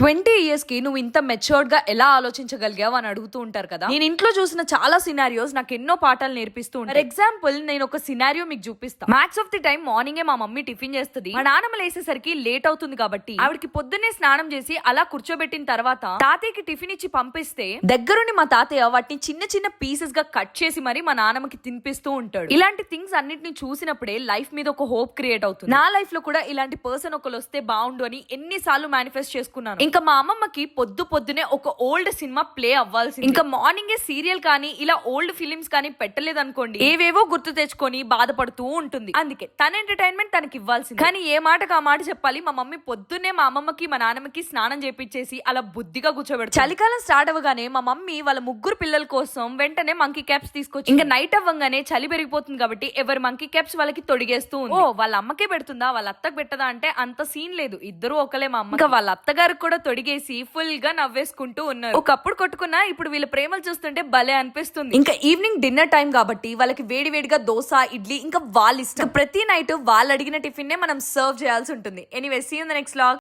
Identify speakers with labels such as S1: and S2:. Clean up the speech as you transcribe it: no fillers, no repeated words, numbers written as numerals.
S1: 20 years కి నువ్వు ఇంత మెచ్యూర్డ్ గా ఎలా ఆలోచించగలిగావు అని అడుగుతూ ఉంటారు కదా. నేను ఇంట్లో చూసిన చాలా సినారియోస్ నాకు ఎన్నో పాఠాలు నేర్పిస్తూ ఉంటారు. ఫర్ ఎగ్జాంపుల్ నేను ఒక సినారియో మీకు చూపిస్తా. మ్యాక్స్ ఆఫ్ ది టైం మార్నింగే మా మమ్మీ టిఫిన్ చేస్తుంది. మా నాన్నమ్మ లేసేసరికి లేట్ అవుతుంది కాబట్టి ఆవిడకి పొద్దున్నే స్నానం చేసి అలా కూర్చోబెట్టిన తర్వాత తాతయ్యకి టిఫిన్ ఇచ్చి పంపిస్తే దగ్గరుండి మా తాతయ్య వాటిని చిన్న చిన్న పీసెస్ గా కట్ చేసి మరి మా నాన్నమ్మకి తినిపిస్తూ ఉంటాడు. ఇలాంటి థింగ్స్ అన్నిటిని చూసినప్పుడే లైఫ్ మీద ఒక హోప్ క్రియేట్ అవుతుంది. నా లైఫ్ లో కూడా ఇలాంటి పర్సన్ ఒకరు వస్తే బాగుండు అని ఎన్నిసార్లు మేనిఫెస్ట్ చేసుకున్నాను. ఇంకా మా అమ్మమ్మకి పొద్దునే ఒక ఓల్డ్ సినిమా ప్లే అవ్వాల్సింది. ఇంకా మార్నింగే సీరియల్ కానీ ఇలా ఓల్డ్ ఫిలిమ్స్ కానీ పెట్టలేదు అనుకోండి, ఏవేవో గుర్తు తెచ్చుకొని బాధపడుతూ ఉంటుంది. అందుకే తన ఎంటర్టైన్మెంట్ తనకి ఇవ్వాల్సింది. కానీ ఏ మాటకు ఆ మాట చెప్పాలి. మా మమ్మీ పొద్దున్నే మా అమ్మమ్మకి మా నాన్నమ్మకి స్నానం చేపించేసి అలా బుద్ధిగా కూర్చోబెడతారు. చలికాలం స్టార్ట్ అవ్వగానే మా మమ్మీ వాళ్ళ ముగ్గురు పిల్లల కోసం వెంటనే మంకీ క్యాప్స్ తీసుకొచ్చి ఇంకా నైట్ అవ్వగానే చలి పెరిగిపోతుంది కాబట్టి ఎవరి మంకీ క్యాప్స్ వాళ్ళకి తొడిగేస్తూ ఉంది. ఓ వాళ్ళ అమ్మకే పెడుతుందా వాళ్ళ అత్తకు పెట్టదా అంటే అంత సీన్ లేదు. ఇద్దరు ఒకలే. మా అమ్మ ఇంకా వాళ్ళ అత్తగారికి కూడా తొడిగేసి ఫుల్ గా నవ్వేసుకుంటూ ఉన్నారు. ఒకప్పుడు కొట్టుకున్నా ఇప్పుడు వీళ్ళ ప్రేమలు చూస్తుంటే భలే అనిపిస్తుంది. ఇంకా ఈవినింగ్ డిన్నర్ టైం కాబట్టి వాళ్ళకి వేడి వేడిగా దోశ ఇడ్లీ ఇంకా వాళ్ళ ఇష్టం. ప్రతి నైట్ వాళ్ళు అడిగిన టిఫిన్ నే మనం సర్వ్ చేయాల్సి ఉంటుంది. Anyway see you in the next vlog.